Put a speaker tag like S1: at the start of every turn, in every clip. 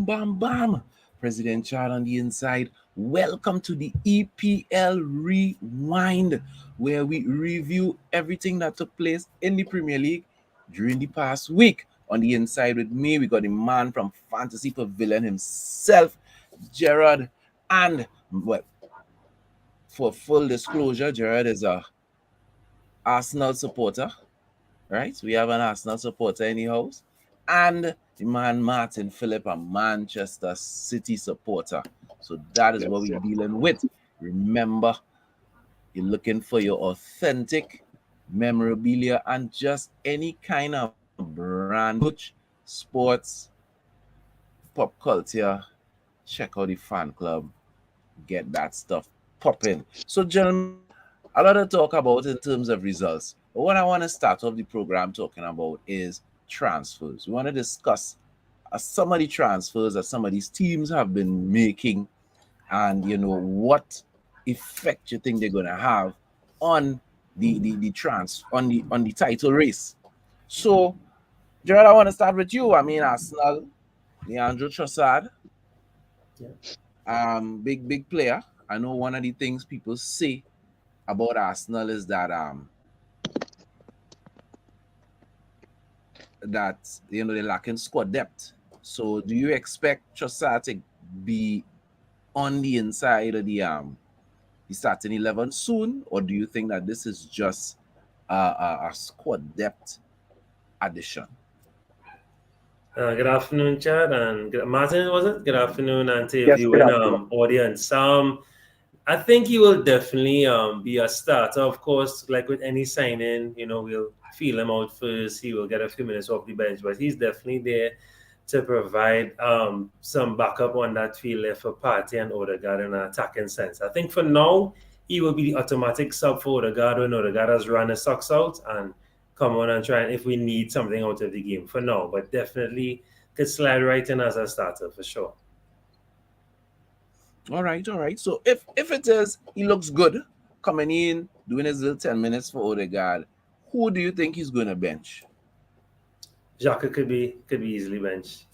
S1: bam, bam. President Chad on the inside. Welcome to the EPL Rewind, where we review everything that took place in the Premier League during the past week. On the inside with me, we got the man from Fantasy Pavilion himself, Gerard. And, well, for full disclosure, Gerard is a Arsenal supporter, right? We have an Arsenal supporter in the house. And the man Martin Phillip, a Manchester City supporter. So that is what we're dealing with. Remember, you're looking for your authentic memorabilia and just any kind of brand, coach, sports, pop culture. Check out the fan club. Get that stuff popping. So, gentlemen, a lot to talk about in terms of results. But what I want to start off the program talking about is transfers. We want to discuss some of the transfers that some of these teams have been making, and what effect you think they're going to have on the title race. So, Gerard, I want to start with you. I mean, Arsenal, Leandro Trossard, big player. I know one of the things people say about Arsenal is that they're lacking squad depth. So do you expect Trossard to be on the inside of the starting 11 soon, or do you think that this is just a squad depth addition?
S2: Good afternoon, Chad, and Martin, was it? Good afternoon, and to your viewing audience. I think he will definitely be a starter. Of course, like with any signing, we'll feel him out first. He will get a few minutes off the bench, but he's definitely there to provide some backup on that field left for Partey and Odegaard in an attacking sense. I think for now, he will be the automatic sub for Odegaard when Odegaard has run his socks out and come on and try if we need something out of the game for now. But definitely could slide right in as a starter for sure.
S1: All right. So if it is, he looks good coming in, doing his little 10 minutes for Odegaard, who do you think he's going to bench?
S2: Xhaka could be easily benched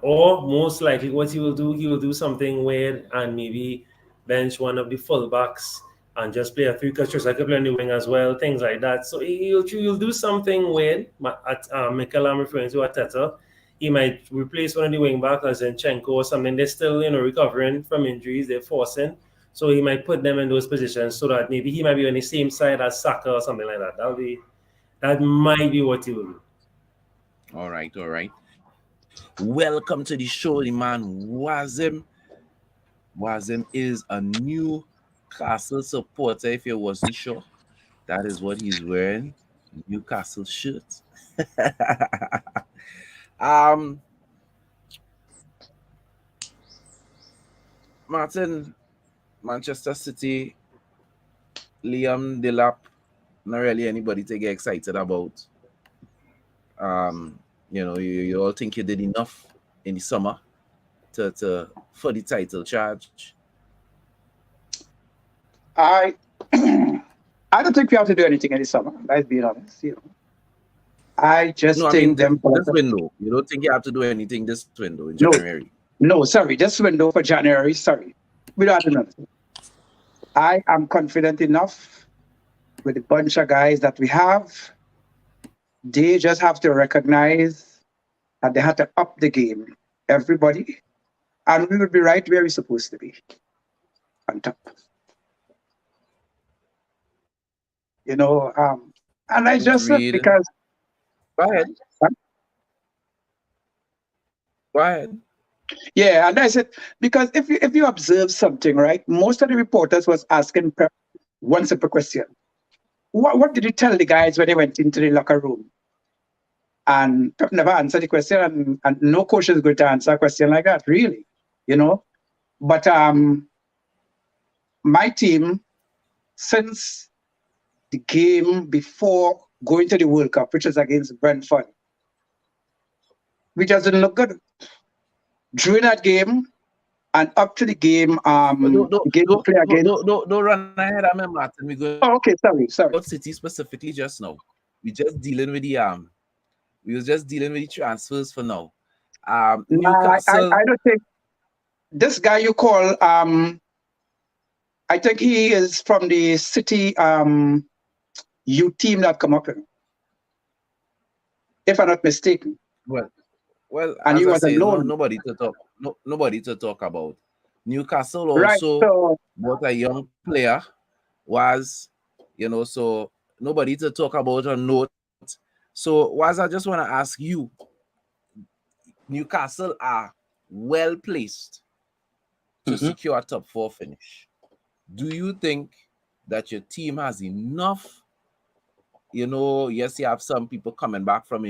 S2: or most likely what he will do something weird and maybe bench one of the fullbacks and just play a 3 catchers. I could play on the wing as well, things like that. So he'll do something weird. Mikel, I'm referring to Arteta. He might replace one of the wing backs as Zinchenko or something. They're still, recovering from injuries. They're forcing. So he might put them in those positions so that maybe he might be on the same side as Saka or something like that. That might be what he will do.
S1: All right. Welcome to the show, the man Wazim. Wazim is a Newcastle supporter, if you wasn't sure. That is what he's wearing. Newcastle shirt. Martin, Manchester City, Liam Delap, not really anybody to get excited about. You all think you did enough in the summer for the title charge?
S3: I don't think we have to do anything in the summer. Let's be honest. I just think
S1: this window. You don't think you have to do anything this window in January?
S3: No, sorry, this window for January. Sorry, we don't have to do nothing. I am confident enough with the bunch of guys that we have. They just have to recognize that they have to up the game, everybody, and we will be right where we're supposed to be, on top. And I just said because.
S1: Go ahead.
S3: Yeah, and I said because if you observe something, right, most of the reporters was asking Pep one simple question: What did he tell the guys when they went into the locker room? And Pep never answered the question, and no coach is going to answer a question like that, really, But my team, since the game before going to the World Cup, which was against Brentford, we just didn't look good. During that game and up to the game,
S1: don't run ahead of me, Martin. We go.
S3: Oh, okay, sorry.
S1: About City specifically just now. We were just dealing with the transfers for now.
S3: Nah,
S1: Newcastle.
S3: I don't think this guy you call. I think he is from the City youth team that come up, if I'm not mistaken.
S1: Well, well,
S3: And he
S1: as I
S3: was
S1: say, no
S3: alone.
S1: nobody to talk, nobody to talk about. Newcastle
S3: Right.
S1: also
S3: So
S1: bought a young player, was, so nobody to talk about or note. So, was I just want to ask you, Newcastle are well placed to
S4: Mhm.
S1: secure a top four finish. Do you think that your team has enough? Yes, you have some people coming back from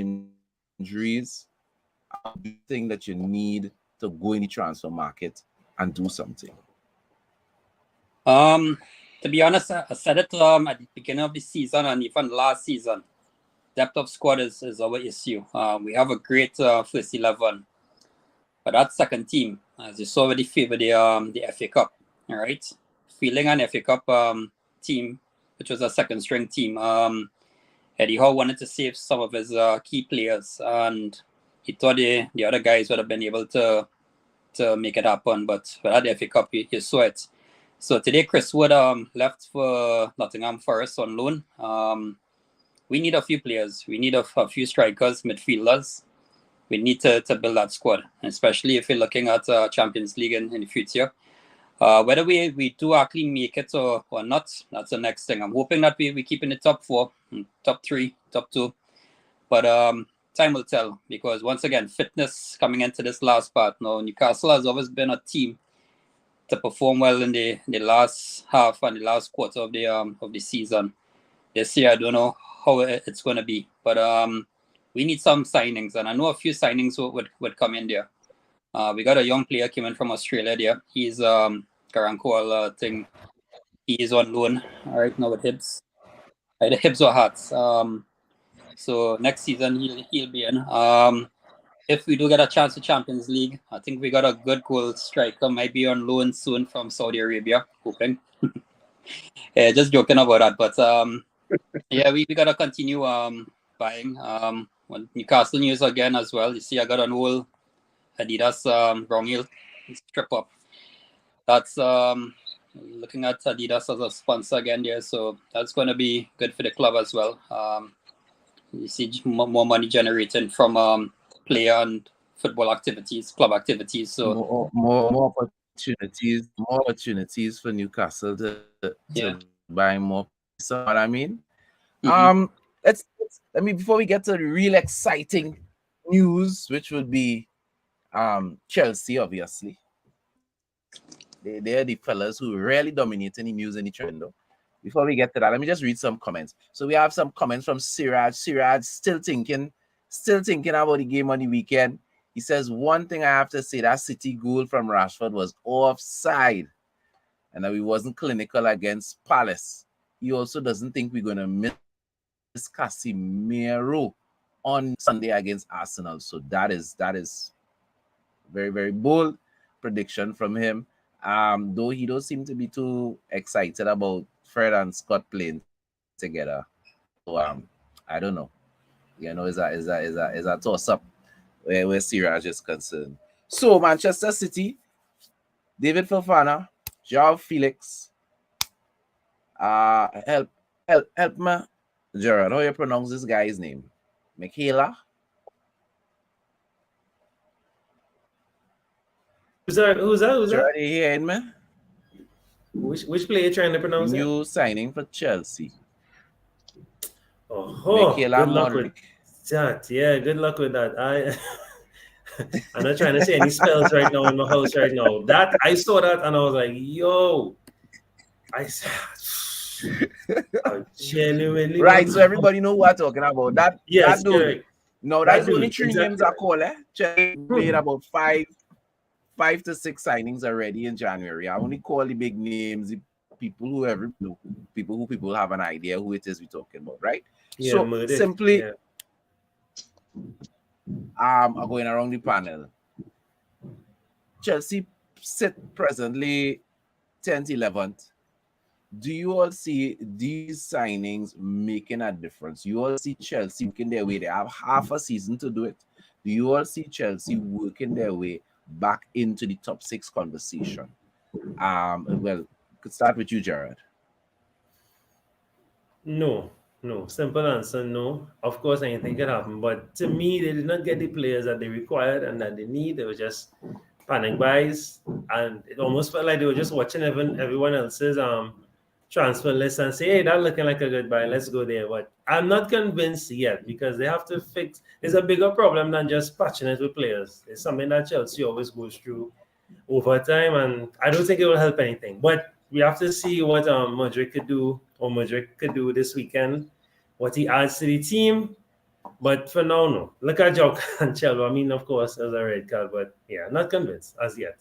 S1: injuries. Do you think that you need to go in the transfer market and do something?
S4: Um, to be honest, I said it at the beginning of the season and even last season. Depth of squad is our issue. We have a great first 11, but that second team, as you saw, already favor the FA Cup. All right, feeling an FA Cup team, which was a second string team. Eddie Howe wanted to save some of his key players, and he thought the other guys would have been able to make it happen. But without the FA Cup, you saw it. So today, Chris Wood left for Nottingham Forest on loan. We need a few players. We need a few strikers, midfielders. We need to build that squad, especially if we're looking at Champions League in the future. Whether we do actually make it or not, that's the next thing. I'm hoping that we keep in the top four, top three, top two. But time will tell, because once again, fitness coming into this last part. Now, Newcastle has always been a team to perform well in the last half and the last quarter of the season. This year, I don't know how it's going to be, but we need some signings, and I know a few signings would come in there. We got a young player coming from Australia there. He's Garanko thing. He is on loan right now with Hibs. Either Hibs or Hearts. So next season he'll be in. If we do get a chance to Champions League, I think we got a good goal striker, might be on loan soon from Saudi Arabia, hoping. Yeah, just joking about that. But yeah, we gotta continue buying. Well, Newcastle news again as well. You see, I got an old Adidas wrong heel strip up. That's looking at Adidas as a sponsor again there, so that's going to be good for the club as well. You see more money generated from player and football activities, club activities. So
S1: More opportunities for Newcastle to
S4: yeah.
S1: buy more. So what I mean?
S4: Mm-hmm.
S1: Let me, before we get to the real exciting news, which would be Chelsea, obviously. They're the fellas who really dominate any news in the trend. Before we get to that, let me just read some comments. So we have some comments from Siraj. Siraj still thinking about the game on the weekend. He says, one thing I have to say, that City goal from Rashford was offside, and that we wasn't clinical against Palace. He also doesn't think we're going to miss Casemiro on Sunday against Arsenal. So that is very, very bold prediction from him. Though he don't seem to be too excited about Fred and Scott playing together. So I don't know. Is a toss up where Siraj is concerned. So Manchester City, David Fofana, Joao Felix. Help me, Gerard. How you pronounce this guy's name? Michaela?
S2: Who's that?
S1: Gerard, you hearing me?
S2: Which player trying to
S1: The
S2: pronounce that?
S1: new signing for Chelsea.
S2: Oh, good luck with that. Yeah, good luck with that. I'm not trying to say any spells right now in my house right now. That I saw that and I was like, yo, I genuinely
S1: right. So everybody know what I'm talking about.
S2: Yes,
S1: that dude.
S2: correct.
S1: No,
S2: That
S1: that's only
S2: dude,
S1: three
S2: exactly
S1: names I
S2: right.
S1: call. Chelsea made about five to six signings already in January. I only call the big names, the people who people have an idea who it is we're talking about, right?
S2: Yeah,
S1: So
S2: murdered.
S1: simply,
S2: Yeah.
S1: I'm going around the panel. Chelsea sit presently 10th, 11th. Do you all see these signings making a difference? You all see Chelsea making their way. They have half a season to do it. do you all see Chelsea working their way back into the top 6 conversation? Well, could start with you, Jared.
S2: No, no. Simple answer, no. Of course, anything could happen, but to me, they did not get the players that they required and that they need. They were just panic buys, and it almost felt like they were just watching everyone else's transfer list and say, "Hey, that looking like a good buy. Let's go there." But I'm not convinced yet because they have to fix. There's a bigger problem than just patching it with players. It's something that Chelsea always goes through over time, and I don't think it will help anything. But we have to see what Madrid could do, or Madrid could do this weekend, what he adds to the team. But for now, no. Look at Joe Cancelo. I mean, of course, as a red card, but yeah, not convinced as yet.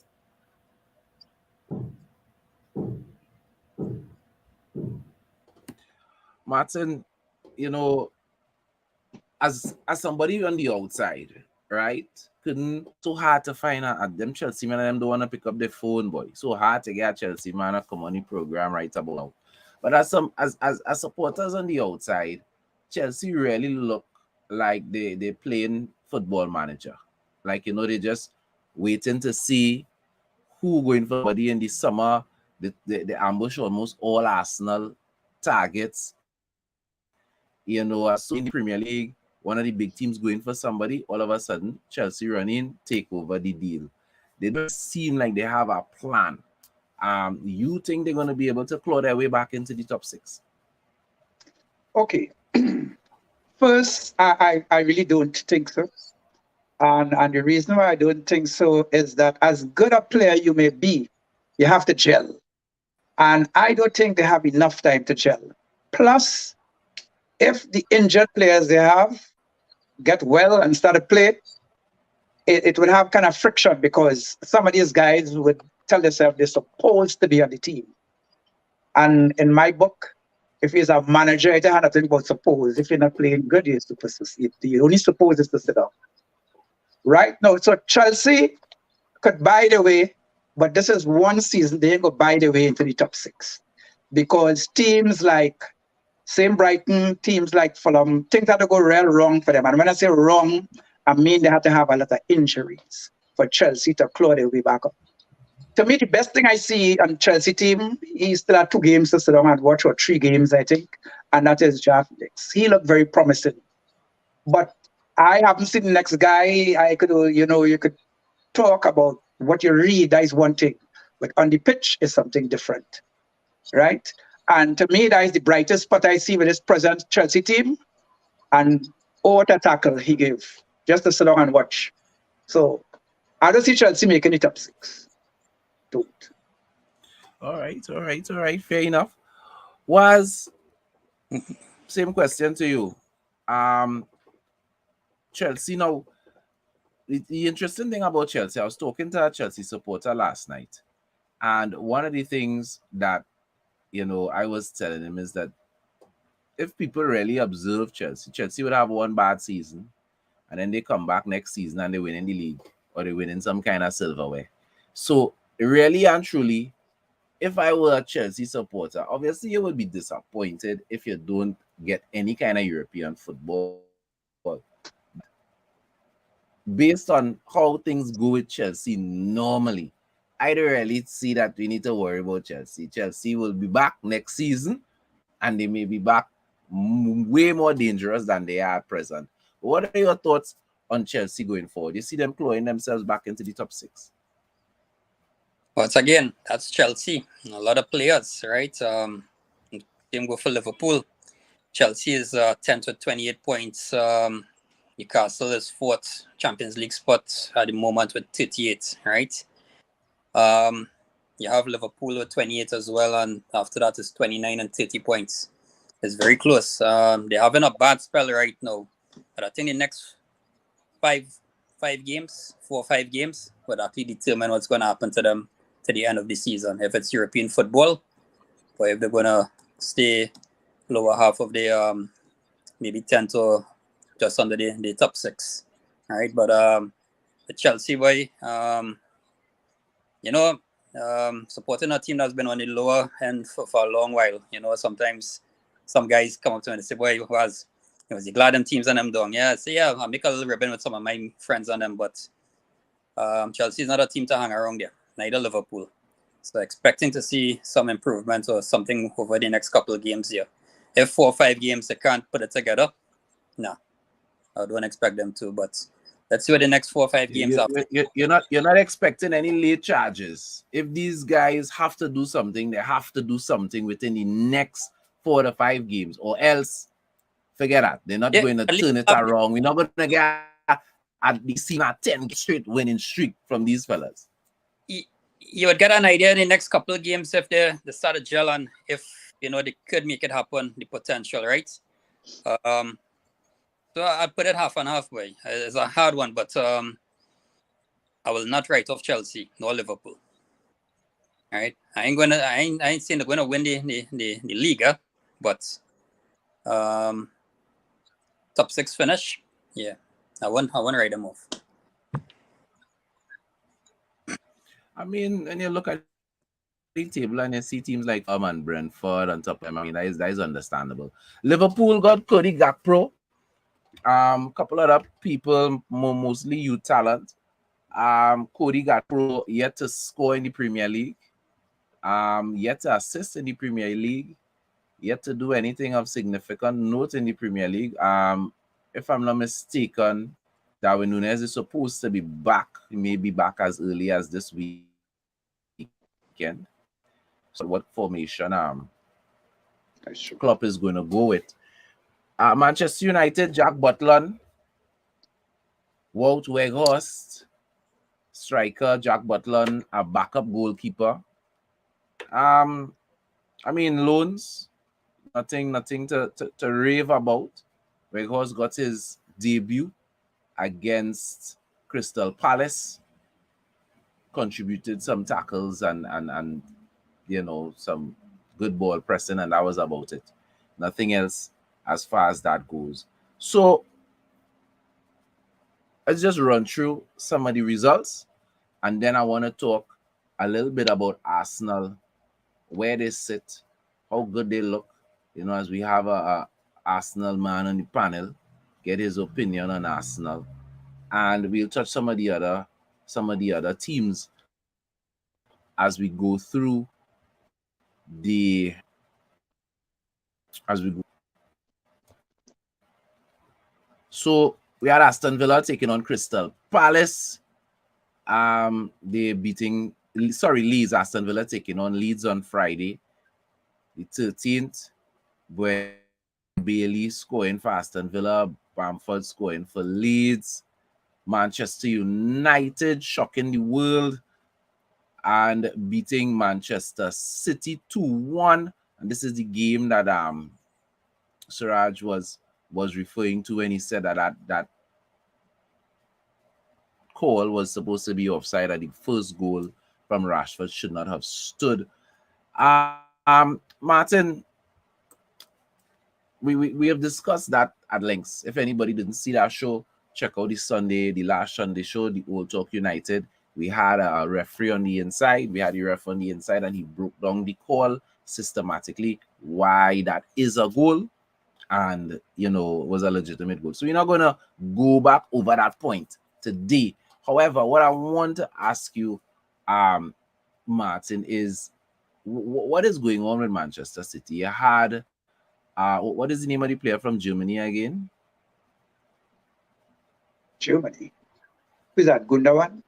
S1: Martin, you know, as somebody on the outside, right? Couldn't so hard to find out them Chelsea man and them don't want to pick up the phone, boy. So hard to get Chelsea man to come on the program right about now. But as supporters on the outside, Chelsea really look like they playing football manager. Like they just waiting to see who going for body in the summer. The ambush almost all Arsenal targets. As soon in the Premier League, one of the big teams going for somebody, all of a sudden, Chelsea run in, take over the deal. They don't seem like they have a plan. You think they're going to be able to claw their way back into the top 6?
S3: Okay. First, I really don't think so. And the reason why I don't think so is that as good a player you may be, you have to gel. And I don't think they have enough time to gel. Plus, if the injured players they have get well and start to play, it would have kind of friction because some of these guys would tell themselves they're supposed to be on the team. And in my book, if he's a manager, it has nothing about suppose. If you're not playing good, you're supposed to sit. The only suppose is to sit down. Right now, so Chelsea could buy the way, but this is one season they ain't gonna buy the way into the top 6. Because teams like same Brighton, teams like Fulham, things have to go real wrong for them. And when I say wrong, I mean they have to have a lot of injuries for Chelsea to claw their way back up. To me, the best thing I see on Chelsea team, he still had 2 games to sit down and watch, or 3 games, I think, and that is Jack Felix. He looked very promising. But I haven't seen the next guy. I could, you could talk about what you read, that is one thing. But on the pitch is something different, right? And to me, that is the brightest spot I see with this present Chelsea team. And what a tackle he gave, just to sit down and watch. So I don't see Chelsea making the top 6. Don't.
S1: All right. Fair enough. Was same question to you. Chelsea now. The interesting thing about Chelsea, I was talking to a Chelsea supporter last night, and one of the things that I was telling him is that if people really observe Chelsea would have one bad season, and then they come back next season and they win in the league or they win in some kind of silverware. So really and truly, if I were a Chelsea supporter, obviously you would be disappointed if you don't get any kind of European football. Based on how things go with Chelsea normally, I don't really see that we need to worry about Chelsea. Chelsea will be back next season, and they may be back way more dangerous than they are at present. What are your thoughts on Chelsea going forward? You see them clawing themselves back into the top 6?
S4: Once again, that's Chelsea. A lot of players, right? Same go for Liverpool. Chelsea is 10th with 28 points. Newcastle is 4th Champions League spot at the moment with 38, right? You have Liverpool with 28 as well, and after that is 29 and 30 points. It's very close. They're having a bad spell right now, but I think the next 4 or 5 games would actually determine what's going to happen to them to the end of the season. If it's European football, or if they're going to stay lower half of the maybe 10 to just under the top 6. All right, but the Chelsea boy, supporting a team that's been on the lower end for a long while. Sometimes some guys come up to me and say, boy, It was the Gladden teams and them down. Yeah, so yeah, I make a little ribbon with some of my friends on them, but Chelsea's not a team to hang around there, neither Liverpool. So expecting to see some improvement or something over the next couple of games here. If 4 or 5 games they can't put it together, no, I don't expect them to. But let's see what the next 4 or 5 games after.
S1: You're not expecting any late charges. If these guys have to do something, they have to do something within the next 4 to 5 games, or else forget that. They're not going to turn it around. We're not going to get at least 10 straight winning streak from these fellas.
S4: You would get an idea in the next couple of games if they start to gel and if they could make it happen, the potential, right? So I put it half and half way. It's a hard one, but I will not write off Chelsea nor Liverpool. All right, I ain't saying they're gonna win the Liga, but top 6 finish, yeah, I won't write them off.
S1: I mean, when you look at the table and you see teams like and Brentford on top of them, I mean, that is understandable. Liverpool got Cody Gakpo, couple other people, mostly youth talent. Cody Gakpo yet to score in the Premier League, yet to assist in the Premier League, yet to do anything of significant note in the Premier League. If I'm not mistaken, Darwin Núñez is supposed to be back. He may be back as early as this weekend. So what formation Klopp is going to go with? Manchester United, Jack Butland, Wout Weghorst, striker Jack Butland, a backup goalkeeper. I mean, loans, nothing to rave about. Weghorst got his debut against Crystal Palace, contributed some tackles and some good ball pressing, and that was about it. Nothing else as far as that goes. So let's just run through some of the results, and then I want to talk a little bit about Arsenal, where they sit, how good they look. As we have a Arsenal man on the panel, get his opinion on Arsenal, and we'll touch some of the other teams as we go through So we had Aston Villa taking on Crystal Palace. Leeds. Aston Villa taking on Leeds on Friday, the 13th, where Bailey scoring for Aston Villa, Bamford scoring for Leeds. Manchester United shocking the world and beating Manchester City 2-1. And this is the game that Suraj was referring to when he said that call was supposed to be offside, and the first goal from Rashford should not have stood. Martin, we have discussed that at length. If anybody didn't see that show, check out the last Sunday show, the Old Talk United. We had a referee on the inside. We had the ref on the inside, and he broke down the call systematically, why that is a goal, and was a legitimate goal. So we're not gonna go back over that point today. However, what I want to ask you, Martin, is what is going on with Manchester City? You had what is the name of the player from Germany again?
S3: Germany. Who's that? Gundogan?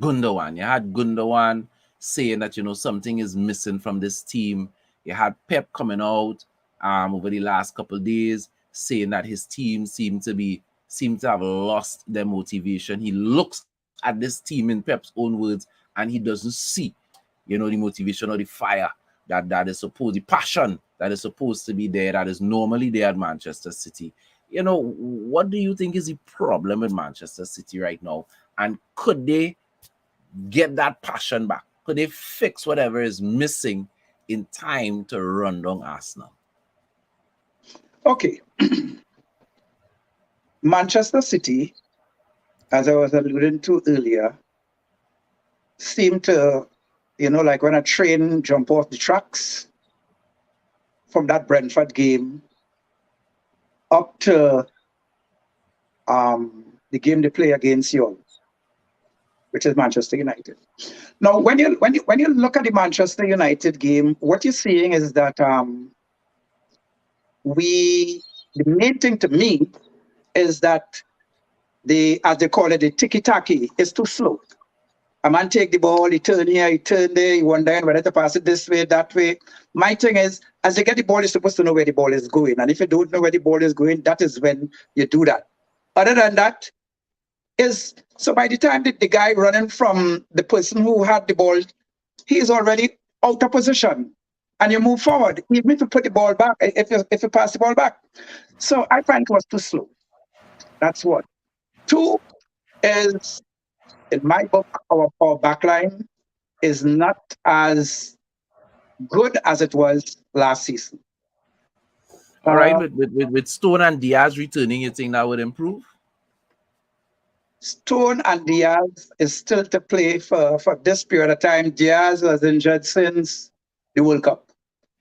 S1: Gundogan. You had Gundogan saying that something is missing from this team. You had Pep coming out over the last couple of days saying that his team seem to have lost their motivation. He looks at this team, in Pep's own words, and he doesn't see the motivation or the fire that is supposed, the passion that is supposed to be there, that is normally there at Manchester City. What do you think is the problem with Manchester City right now? And could they get that passion back? Could they fix whatever is missing in time to run down Arsenal?
S3: Okay. Manchester City, as I was alluding to earlier, seem to, like when a train jump off the tracks from that Brentford game, up to the game they play against you, which is Manchester United. Now, when you look at the Manchester United game, what you're seeing is that the main thing to me is that as they call it, the tiki-taki is too slow. A man take the ball, he turn here, he turn there, he wonder whether to pass it this way, that way. My thing is, as you get the ball, you're supposed to know where the ball is going. And if you don't know where the ball is going, that is when you do that. Other than that, so by the time the guy running from the person who had the ball, he is already out of position. And you move forward, even if you put the ball back, if you pass the ball back. So I find it was too slow. That's one. Two is, in my book, our backline is not as good as it was last season.
S1: All right, with Stone and Diaz returning, you think that would improve?
S3: Stone and Diaz is still to play for this period of time. Diaz was injured since the World Cup.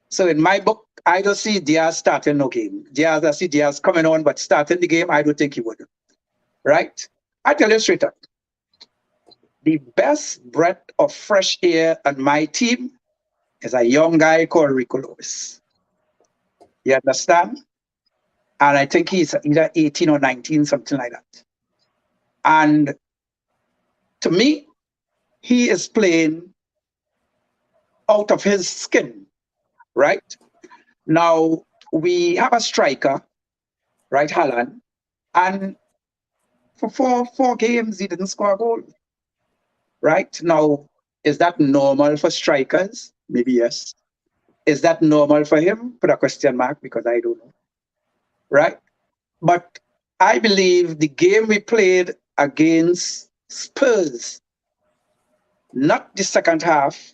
S3: So in my book, I don't see Diaz starting no game. I see Diaz coming on, but starting the game, I don't think he would. Right? I tell you straight up, the best breath of fresh air on my team is a young guy called Rico Lewis. You understand? And I think he's either 18 or 19, something like that. And to me, he is playing out of his skin, right? Now, we have a striker, right, Haaland, and for four games, he didn't score a goal, right? Now, is that normal for strikers? Maybe yes. Is that normal for him? Put a question mark, because I don't know, right? But I believe the game we played against Spurs, not the second half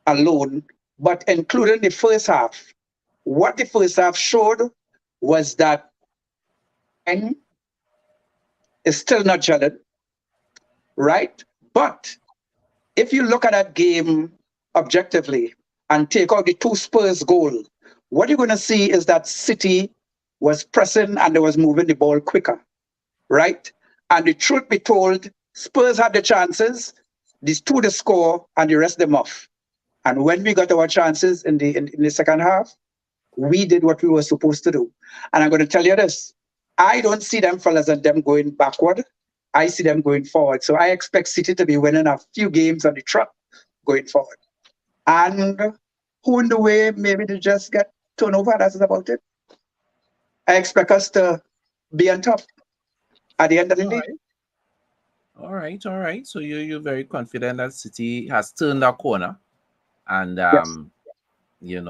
S3: alone, but including the first half. What the first half showed was that is still not gelling, right? But if you look at that game objectively and take out the two Spurs goal, what you're going to see is that City was pressing and they was moving the ball quicker, right? And the truth be told, Spurs had the chances, these two to score, and the rest them off. And when we got our chances in the second half, we did what we were supposed to do. And I'm going to tell you this, I don't see them fellas and them going backward. I see them going forward. So I expect City to be winning a few games on the trot going forward. And who in the way, maybe they just get turnover, that's about it. I expect us to be on top at the end of the day.
S1: All right. So you're very confident that City has turned that corner, and
S3: Yes.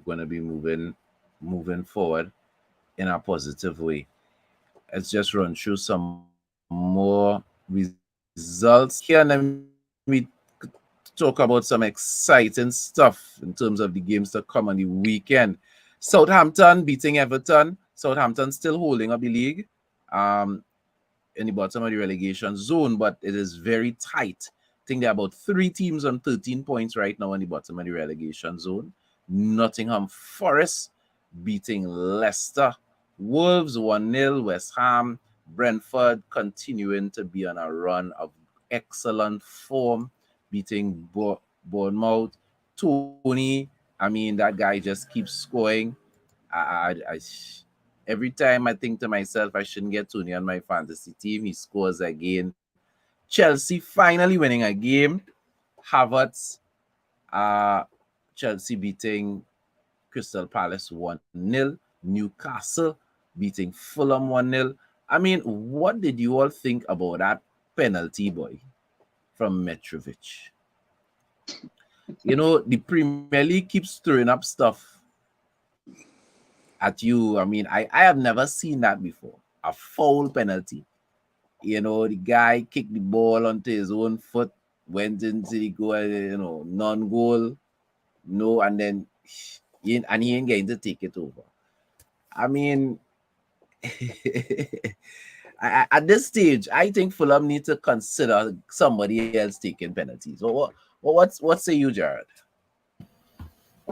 S1: going to be moving forward in a positive way. Let's just run through some more results here, and then we talk about some exciting stuff in terms of the games that come on the weekend. Southampton beating Everton. Southampton still holding up the league in the bottom of the relegation zone, but it is very tight. I think there are about 3 teams on 13 points right now in the bottom of the relegation zone. Nottingham Forest beating Leicester. Wolves 1-0. West Ham. Brentford continuing to be on a run of excellent form, beating Bournemouth. Tony, I mean, that guy just keeps scoring. Every time I think to myself, I shouldn't get Tony on my fantasy team, he scores again. Chelsea finally winning a game. Havertz, Chelsea beating Crystal Palace 1-0. Newcastle beating Fulham 1-0. I mean, what did you all think about that penalty, boy, from Mitrovic? The Premier League keeps throwing up stuff at you. I mean, I have never seen that before. A foul penalty. The guy kicked the ball onto his own foot, went into the goal, non-goal, no, and then he ain't getting to take it over. I mean, at this stage, I think Fulham need to consider somebody else taking penalties. What say you, Jared?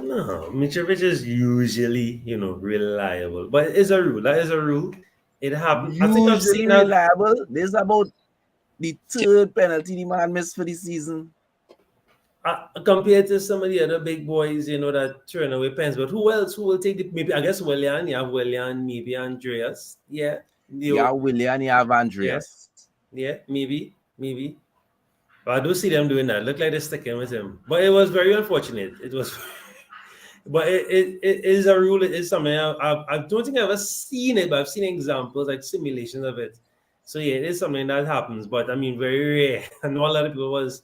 S2: No, Mitrovic is usually, reliable. But it's a rule. That is a rule. It happened. I think I've
S1: Usually
S2: seen that
S1: reliable. This is about the third penalty the man missed for the season.
S2: compared to some of the other big boys, that turn away pens. But who else? Who will take the maybe? I guess Willian. You have Willian, maybe Andreas. Yeah,
S1: Yeah, William, you have
S2: yeah,
S1: Andreas.
S2: yeah, maybe. But I do see them doing that. Look like they're sticking with him. But it was very unfortunate. It was, but it is a rule. It is something I don't think I've ever seen it, but I've seen examples like simulations of it. So yeah, it is something that happens. But I mean, very rare. I know a lot of people was.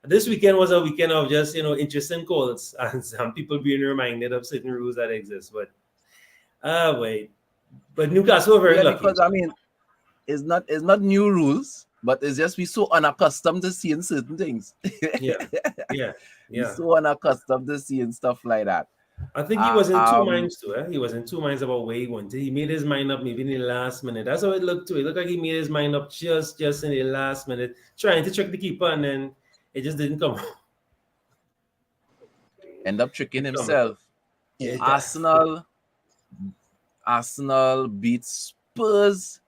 S2: This weekend was a weekend of just interesting calls and some people being reminded of certain rules that exist. But wait, but Newcastle were very
S1: Yeah,
S2: lucky.
S1: because I mean, it's not new rules, but it's just we so unaccustomed to seeing certain things.
S2: Yeah, yeah,
S1: We
S2: yeah.
S1: so unaccustomed to seeing stuff like that.
S2: I think he was in two
S1: Um,
S2: minds too. He was in two minds about where he wanted. He made his mind up maybe in the last minute. That's how it looked too. It looked like he made his mind up just in the last minute, trying to trick the keeper, and then it just didn't come.
S1: End up tricking
S2: Didn't come.
S1: himself.
S2: Yeah,
S1: Arsenal, Arsenal beat Spurs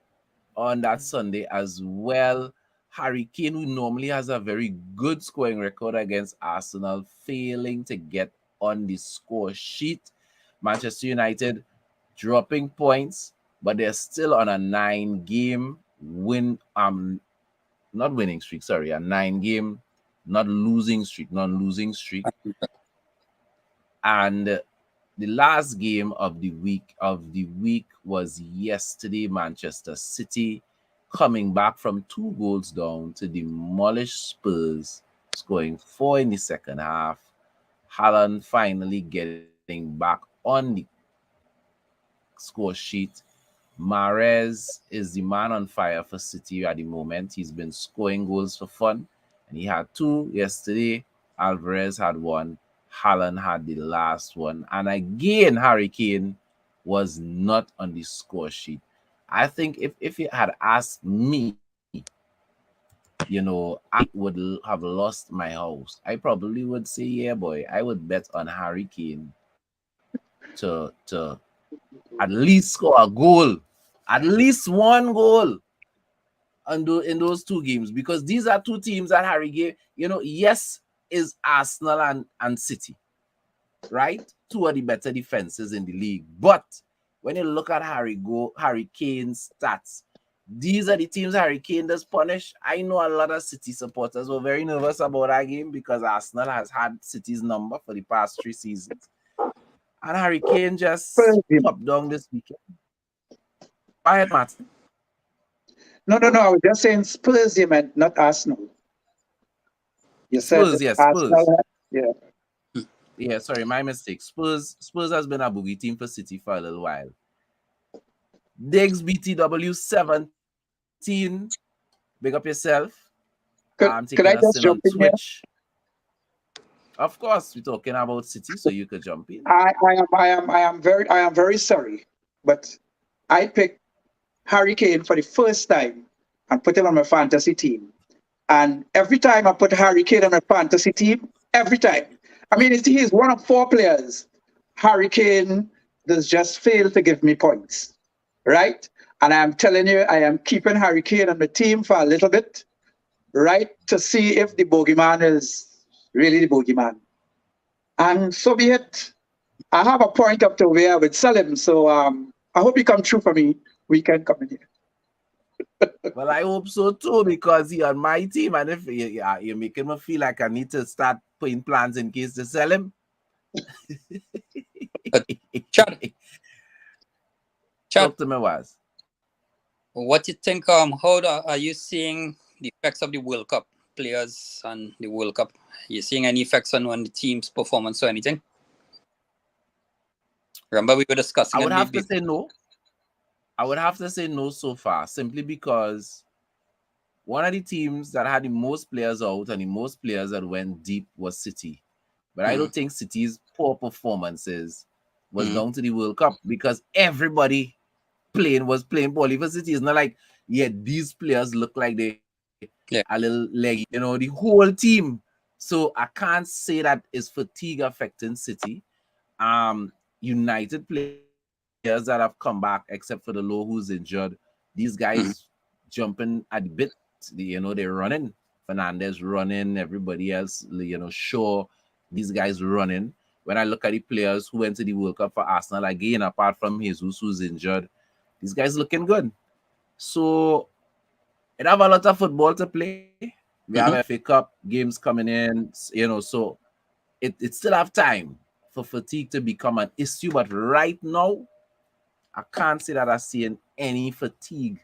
S1: on that Sunday as well. Harry Kane, who normally has a very good scoring record against Arsenal, failing to get on the score sheet. Manchester United dropping points, but they're still on a 9-game not winning streak, sorry, a 9-game non-losing streak. And the last game of the week was yesterday. Manchester City coming back from 2 goals down to demolish Spurs, scoring 4 in the second half. Haaland finally getting back on the score sheet. Mahrez is the man on fire for City at the moment. He's been scoring goals for fun, and he had 2 yesterday. Alvarez had 1. Haaland had the last one. And again, Harry Kane was not on the score sheet. I think if you had asked me, I would have lost my house. I probably would say, yeah, boy, I would bet on Harry Kane to at least score a goal, at least 1 goal in those 2 games, because these are 2 teams that Harry gave. Yes, is Arsenal and City, right? 2 of the better defenses in the league. But when you look at Harry Kane's stats, these are the teams Harry Kane does punish. I know a lot of City supporters were very nervous about that game because Arsenal has had City's number for the past 3 seasons. And Harry Kane just popped down this weekend. Go ahead, Martin.
S3: No. I was just saying Spurs, you meant, not Arsenal. You said
S1: Spurs, yes, Spurs.
S3: Arsenal. Yeah.
S1: Yeah, sorry, my mistake. Spurs has been a boogie team for City for a little while. Diggs BTW 17. Big up yourself. I'm taking
S3: Could I
S1: us in
S3: just
S1: on
S3: jump in here?
S1: Twitch. Of course, we're talking about City, so you could jump in.
S3: I am very sorry, but I picked Harry Kane for the first time and put him on my fantasy team. And every time I put Harry Kane on my fantasy team, every time. I mean, he is one of 4 players. Harry Kane does just fail to give me points, right? And I'm telling you, I am keeping Harry Kane on the team for a little bit, right, to see if the bogeyman is really the bogeyman. And so be it. I have a point up to where I would sell him, so I hope he come true for me. Weekend coming here.
S1: Well, I hope so too, because he's on my team, and if you're making me feel like I need to start putting plans in case to sell him.
S4: Chad,
S1: Talk to me, was.
S4: what do you think? How are you seeing the effects of the World Cup players and the World Cup? Are you seeing any effects on the team's performance or anything? Remember, we were discussing.
S1: I would have to say no. I would have to say no so far, simply because one of the teams that had the most players out and the most players that went deep was City. But I don't think City's poor performances was down to the World Cup, because everybody was playing ball. Even City is not like, these players look like they a little leggy, the whole team. So I can't say that is fatigue affecting City. United players that have come back, except for the Low who's injured, these guys
S4: Mhm.
S1: jumping at the bit. They're running. Fernandez running, everybody else, Shaw, these guys running. When I look at the players who went to the World Cup for Arsenal, again, apart from Jesus who's injured, these guys looking good. So it have a lot of football to play. We have FA
S4: Mhm.
S1: Cup games coming in, so it still have time for fatigue to become an issue. But right now, I can't say that I'm seeing any fatigue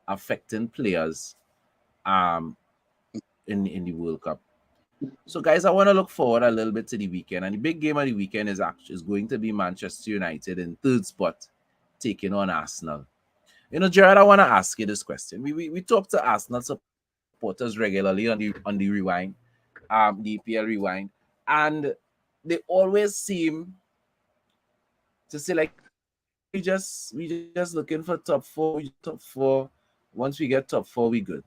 S1: affecting players um in the World Cup. So guys, I want to look forward a little bit to the weekend. And the big game of the weekend is going to be Manchester United in third spot, taking on Arsenal. Jared, I want to ask you this question. We talk to Arsenal supporters regularly on the rewind, the EPL rewind, and they always seem to say like, we just looking for top four, we just top four. Once we get top four, we good.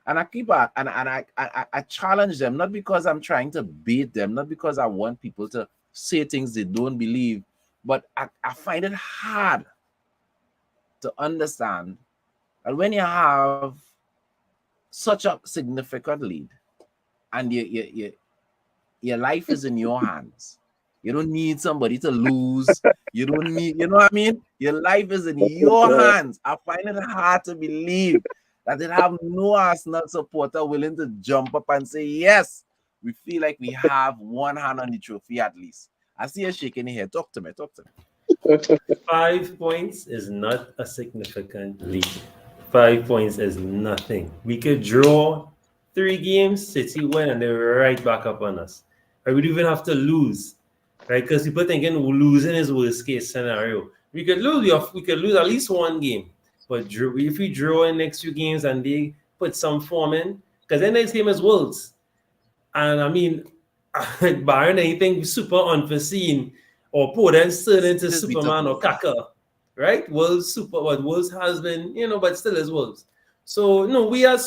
S1: And I keep I challenge them, not because I'm trying to bait them, not because I want people to say things they don't believe, but I find it hard to understand that when you have such a significant lead and your life is in your hands. You don't need somebody to lose. You don't need, you know what I mean? Your life is in your hands. I find it hard to believe that they have no Arsenal supporter willing to jump up and say, yes, we feel like we have one hand on the trophy at least. I see you shaking your head. Talk to me. Talk to me.
S2: 5 points is not a significant lead. 5 points is nothing. We could draw 3 games, City win, and they're right back up on us. Or we don't even have to lose, right? Because people thinking losing is worst case scenario. We could lose at least 1 game, but if we draw in next 2 games and they put some form in, because the next game is Wolves, and I mean, barring anything super unforeseen or Podence turn into
S1: Just beat up
S2: Superman or
S1: Wolves.
S2: Kaka, right? Wolves super, what Wolves has been, but still is Wolves. So no, we are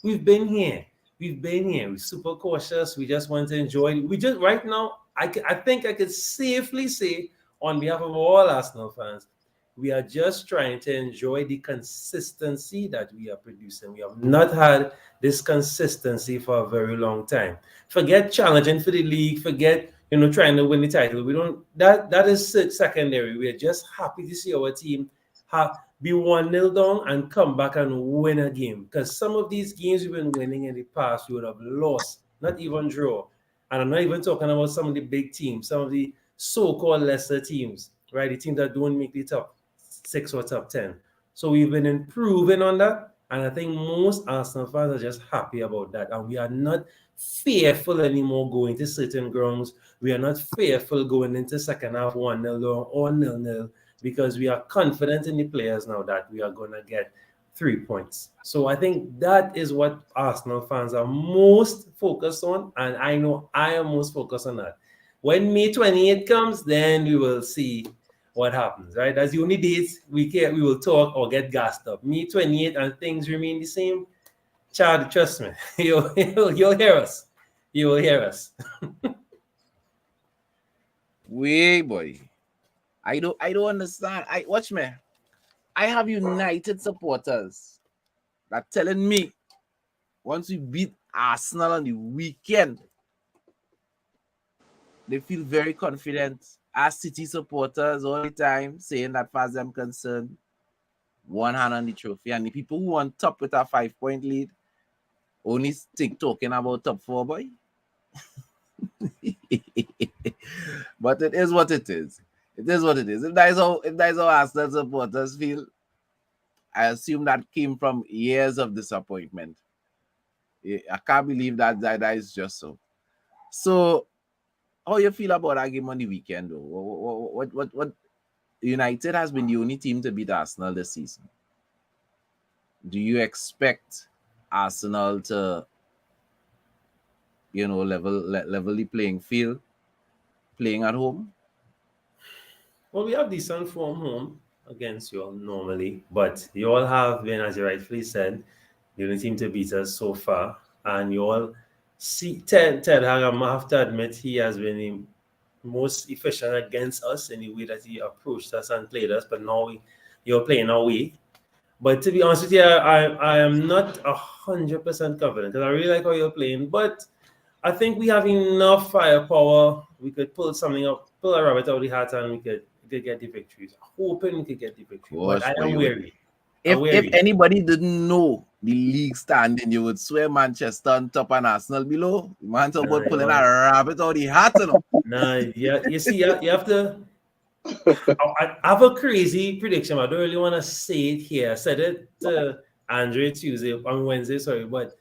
S2: we've been here. We've been here. We're super cautious. We just want to enjoy. We just right now. I think I could safely say on behalf of all Arsenal fans, we are just trying to enjoy the consistency that we are producing. We have not had this consistency for a very long time. Forget challenging for the league, forget trying to win the title. We don't that is secondary. We are just happy to see our team be 1-0 down and come back and win a game. Because some of these games we've been winning in the past, we would have lost, not even draw. And I'm not even talking about some of the big teams, some of the so-called lesser teams, right? The teams that don't make the top 6 or top 10. So we've been improving on that. And I think most Arsenal fans are just happy about that. And we are not fearful anymore going to certain grounds. We are not fearful going into second half 1-0 or 0-0 because we are confident in the players now that we are going to get 3 points. So I think that is what Arsenal fans are most focused on. And I know I am most focused on that. When May 28th comes, then we will see what happens, right? That's the only dates we will talk or get gassed up. May 28th and things remain the same. Chad, trust me, you'll hear us. You will hear us.
S1: Way boy. I don't understand. I watch me. I have United supporters that telling me once we beat Arsenal on the weekend, they feel very confident. As City supporters all the time saying that, far as I'm concerned, one hand on the trophy. And the people who want top with a 5 point lead only stick talking about top four, boy. But it is what it is. It is what it is. If that is how Arsenal supporters feel, I assume that came from years of disappointment. I can't believe that is just so. So, how you feel about that game on the weekend, though? What United has been the only team to beat Arsenal this season. Do you expect Arsenal to, level the playing field, playing at home?
S2: Well, we have decent form home against you all normally, but you all have been, as you rightfully said, the only team to beat us so far. And you all see Ted Hagam, I have to admit, he has been most efficient against us in the way that he approached us and played us. But now you're playing our way. But to be honest with you, I am not 100% confident because I really like how you're playing. But I think we have enough firepower. We could pull something up, pull a rabbit out of the hat, and we could get the victories. Hoping we could get the victory. But
S1: Gosh,
S2: I
S1: boy,
S2: am
S1: you would.
S2: wary.
S1: If anybody didn't know the league standing, you would swear Manchester on top and Arsenal below. Man talk about pulling a rabbit out of the hat, you know.
S2: Nah, yeah, you see, you have to. I have a crazy prediction. I don't really want to say it here. I said it to Andre Tuesday on Wednesday, sorry, but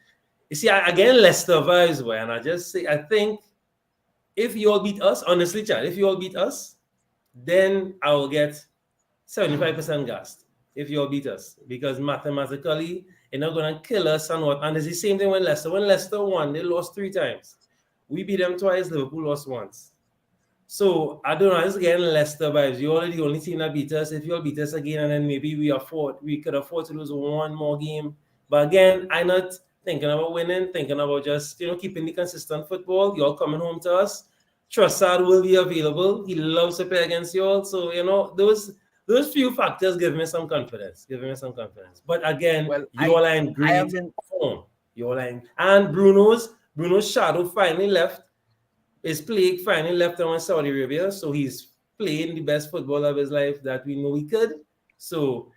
S2: you see, again, Leicester vibes, boy, and I just say I think if you all beat us, honestly, Chad, if you all beat us, then I will get 75% gassed if you all beat us because mathematically you're not gonna kill us and what. And it's the same thing when Leicester. When Leicester won, they lost 3 times. We beat them twice. Liverpool lost once. So I don't know. It's getting Leicester vibes. You're already the only team that beat us. If you'll beat us again, and then maybe we could afford to lose one more game. But again, I'm not thinking about winning, thinking about just keeping the consistent football. You're coming home to us. Trossard will be available. He loves to play against you all. So those few factors give me some confidence. But again, you all are in great form. And Bruno's shadow finally left. His plague finally left him in Saudi Arabia, so he's playing the best football of his life that we know he could. So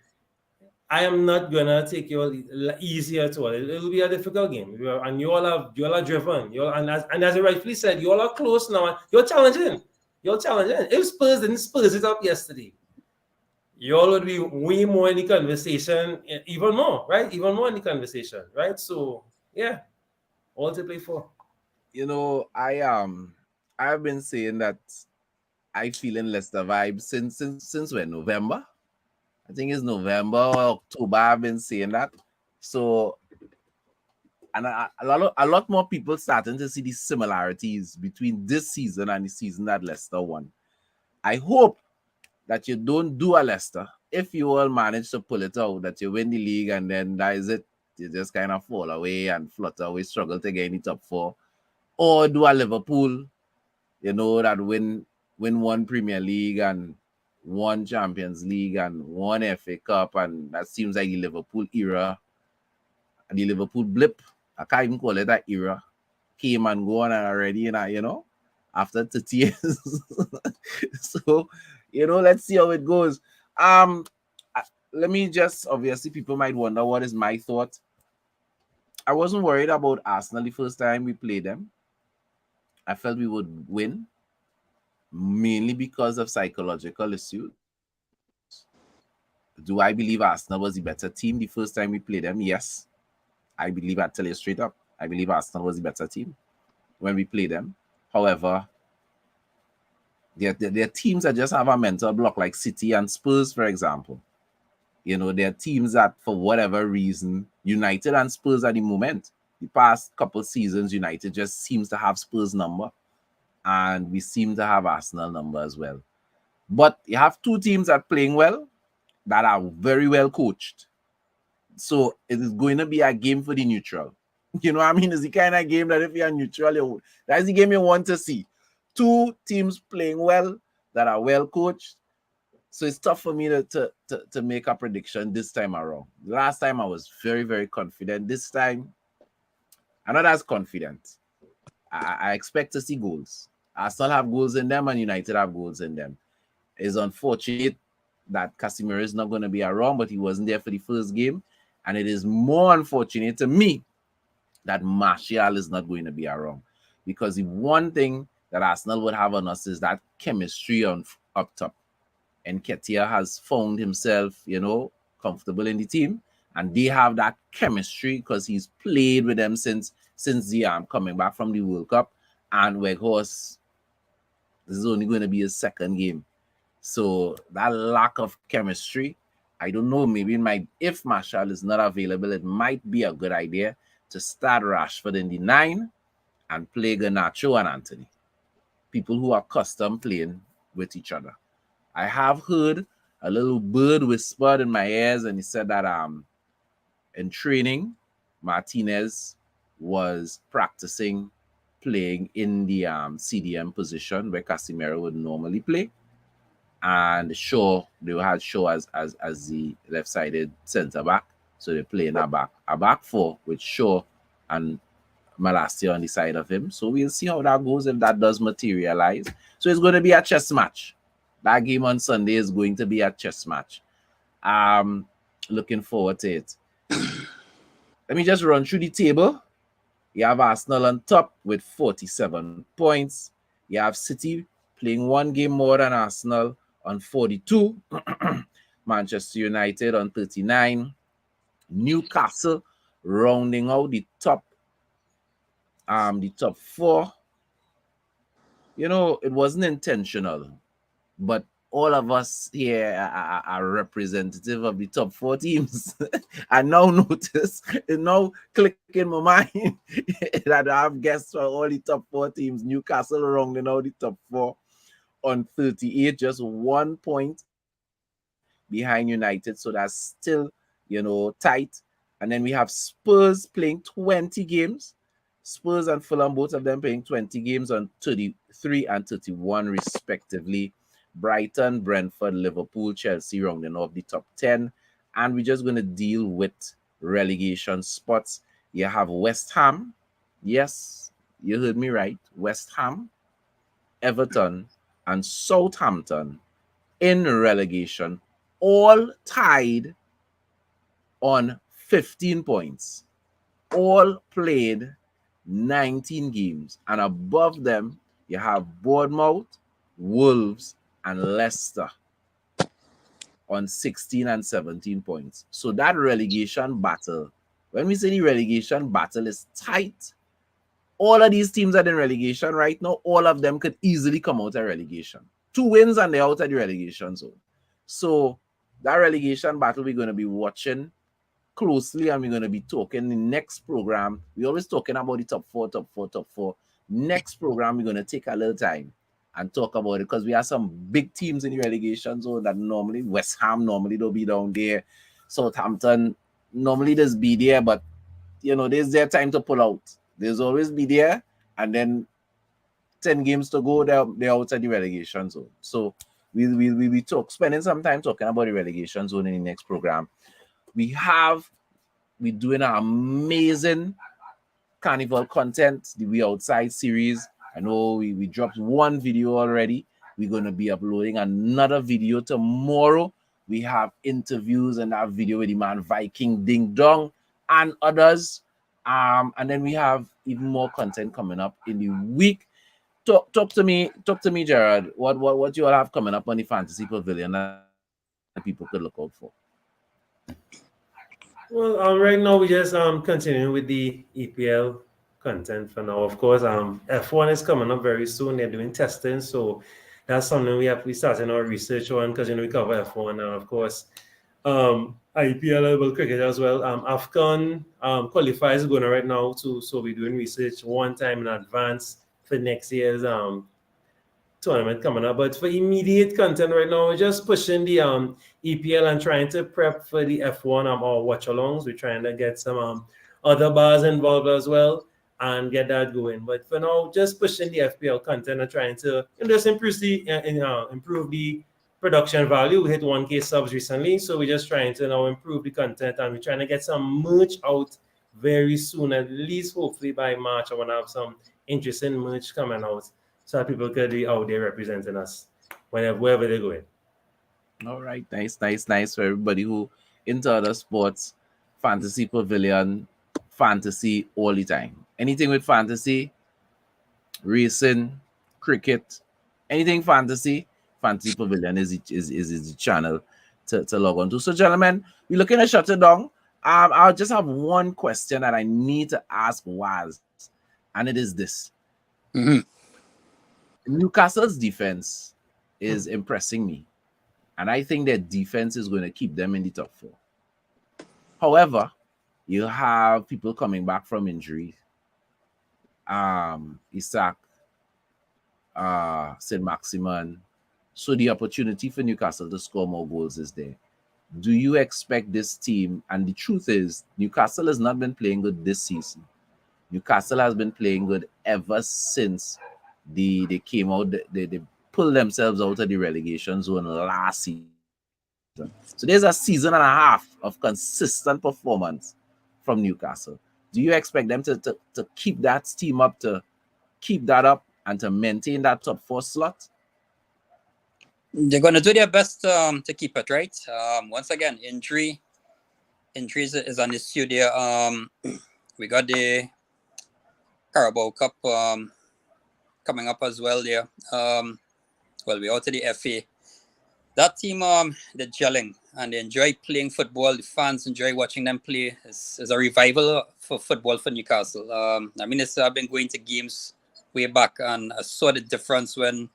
S2: I am not gonna take you all easy at all. It'll be a difficult game, and you all are driven. And as I rightfully said, you all are close now. You're challenging. If Spurs didn't Spurs it up yesterday, you all would be way more in the conversation, even more, right? Even more in the conversation, right? So yeah, all to play for.
S1: I've been saying that I feel in Leicester vibes since when? November? I think it's November or October. I've been saying that. So, and a lot more people starting to see the similarities between this season and the season that Leicester won. I hope that you don't do a Leicester. If you all manage to pull it out, that you win the league and then that is it. You just kind of fall away and flutter away, struggle to get in the top 4. Or do a Liverpool, that win one Premier League and one Champions League and one FA Cup, and that seems like the Liverpool era, the Liverpool blip. I can't even call it that era. Came and gone and already, after 30 years. So, let's see how it goes. Let me just, obviously, people might wonder what is my thought. I wasn't worried about Arsenal the first time we played them. I felt we would win, mainly because of psychological issues. Do I believe Arsenal was the better team the first time we played them? Yes. I believe, I'll tell you straight up, I believe Arsenal was the better team when we played them. However, there are teams that just have a mental block, like City and Spurs, for example. There are teams that, for whatever reason, United and Spurs at the moment, the past couple seasons, United just seems to have Spurs number, and we seem to have Arsenal number as well. But you have 2 teams that are playing well, that are very well coached. So it is going to be a game for the neutral. You know what I mean? It's the kind of game that if you're neutral, that's the game you want to see. 2 teams playing well, that are well coached. So it's tough for me to make a prediction this time around. Last time I was very, very confident. This time, I'm not as confident. I expect to see goals. Arsenal have goals in them and United have goals in them. It's unfortunate that Casemiro is not going to be around, but he wasn't there for the first game. And it is more unfortunate to me that Martial is not going to be around. Because the one thing that Arsenal would have on us is that chemistry up top. And Nketiah has found himself, comfortable in the team. And they have that chemistry because he's played with them since the coming back from the World Cup. And Weghorst, this is only going to be his second game. So that lack of chemistry, I don't know, maybe if Martial is not available, it might be a good idea to start Rashford in the 9 and play Garnacho and Anthony. People who are accustomed playing with each other. I have heard a little bird whispered in my ears, and he said that in training, Martinez was practicing playing in the CDM position where Casemiro would normally play, and Shaw, they had Shaw as the left-sided centre back, so they're playing a back four with Shaw and Malacia on the side of him. So we'll see how that goes if that does materialize. So it's going to be a chess match. That game on Sunday is going to be a chess match. Looking forward to it. Let me just run through the table. You have Arsenal on top with 47 points. You have City playing one game more than Arsenal on 42. Manchester United on 39. Newcastle rounding out the top four. You know, it wasn't intentional, but all of us here are representative of the top four teams. I now notice, it now click in my mind that I have guests for all the top four teams. Newcastle rounding out the top four on 38, just 1 point behind United. So that's still, tight. And then we have Spurs playing 20 games. Spurs and Fulham, both of them playing 20 games on 33 and 31 respectively. Brighton, Brentford, Liverpool, Chelsea rounding off the top 10. And we're just going to deal with relegation spots. You have West Ham. Yes, you heard me right. West Ham, Everton, and Southampton in relegation, all tied on 15 points. All played 19 games. And above them, you have Bournemouth, Wolves, and Leicester on 16 and 17 points. So that relegation battle, when we say the relegation battle is tight, all of these teams are in relegation right now. All of them could easily come out of relegation. 2 wins and they're out of the relegation zone. So that relegation battle we're going to be watching closely, and we're going to be talking in the next program. We're always talking about the top four. Next program, we're going to take a little time and talk about it, because we have some big teams in the relegation zone that normally, West Ham normally don't be down there. Southampton normally does be there, but there's their time to pull out. There's always be there, and then 10 games to go, they're outside the relegation zone. So we'll be spending some time talking about the relegation zone in the next program. We're doing an amazing Carnival content, the We Outside series. I know we dropped one video already. We're going to be uploading another video tomorrow. We have interviews and that video with the man Viking Ding Dong and others. And then we have even more content coming up in the week. Talk to me, Gerard. What you all have coming up on the Fantasy Pavilion that people could look out for?
S2: Well, right now we just continuing with the EPL content for now. Of course, F1 is coming up very soon. They're doing testing, so that's something we starting our research on, because we cover F1 now. Of course, IPL level cricket as well. AFCON qualifiers going on right now too, so we're doing research one time in advance for next year's tournament coming up. But for immediate content right now, we're just pushing the EPL and trying to prep for the F1 or watch alongs. We're trying to get some other bars involved as well and get that going. But for now, just pushing the FPL content and trying to just improve the production value. We hit 1K subs recently, so we're just trying to now improve the content, and we're trying to get some merch out very soon, at least hopefully by March. I want to have some interesting merch coming out, so that people could be out there representing us wherever they're going.
S1: All right, nice for everybody who into other sports. Fantasy Pavilion, fantasy all the time. Anything with fantasy, racing, cricket, anything fantasy Pavilion is the channel to log on to. So, gentlemen, we're looking to shut it down. I'll just have one question that I need to ask Waz, and it is this.
S4: Mm-hmm.
S1: Newcastle's defense is impressing me, and I think their defense is going to keep them in the top 4. However, you have people coming back from injury. Isaac, St. Maximan. So the opportunity for Newcastle to score more goals is there. Do you expect this team? And the truth is, Newcastle has not been playing good this season. Newcastle has been playing good ever since they came out. They pulled themselves out of the relegation zone last season. So there's a season and a half of consistent performance from Newcastle. Do you expect them to keep that team up, to keep that up, and to maintain that top 4 slot?
S4: They're going to do their best to keep it, right? Once again, injuries is an issue there. We got the Carabao Cup coming up as well there. Well, we're out of the FA. That team, they're gelling and they enjoy playing football. The fans enjoy watching them play. It's a revival for football for Newcastle. I mean, I've been going to games way back, and I saw the difference when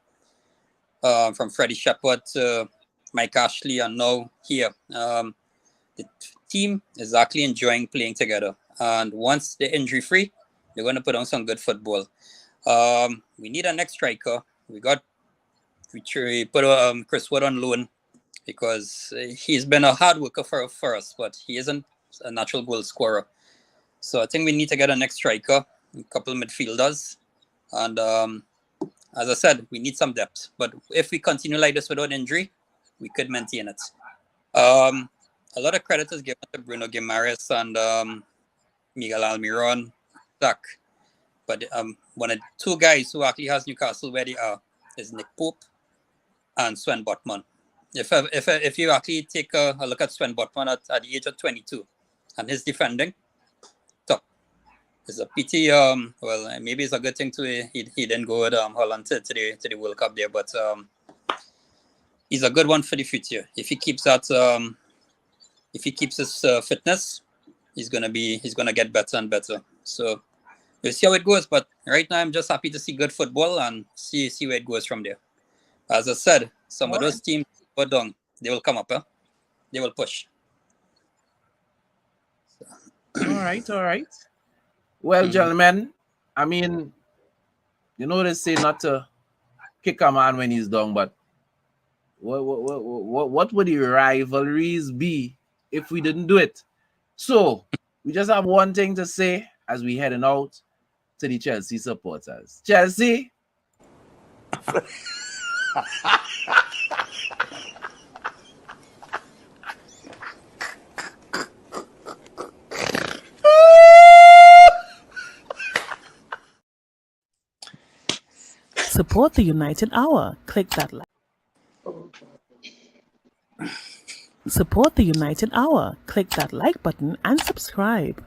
S4: from Freddie Shepherd to Mike Ashley, and now here. The team is actually enjoying playing together. And once they're injury-free, they're going to put on some good football. We need a next striker. We put Chris Wood on loan because he's been a hard worker for us, but he isn't a natural goal scorer. So I think we need to get a next striker, a couple of midfielders, and as I said, we need some depth. But if we continue like this without injury, we could maintain it. A lot of credit is given to Bruno Guimaraes and Miguel Almiron, Zach. But one of the 2 guys who actually has Newcastle where they are is Nick Pope and Sven Botman. If you actually take a look at Sven Botman at the age of 22 and his defending, top. It's a pity. Well, maybe it's a good thing too. He didn't go with Holland to the World Cup there, but he's a good one for the future. If he keeps that, if he keeps his fitness, he's gonna get better and better. So we'll see how it goes. But right now, I'm just happy to see good football and see where it goes from there. As I said, some of those teams go down, they will come up. They will push.
S1: All right. Well, gentlemen, I mean, you know they say not to kick a man when he's down, but what would the rivalries be if we didn't do it? So we just have one thing to say as we heading out to the Chelsea supporters. Chelsea.
S5: Support the United Hour. Click that like. Support the United Hour. Click that like button and subscribe.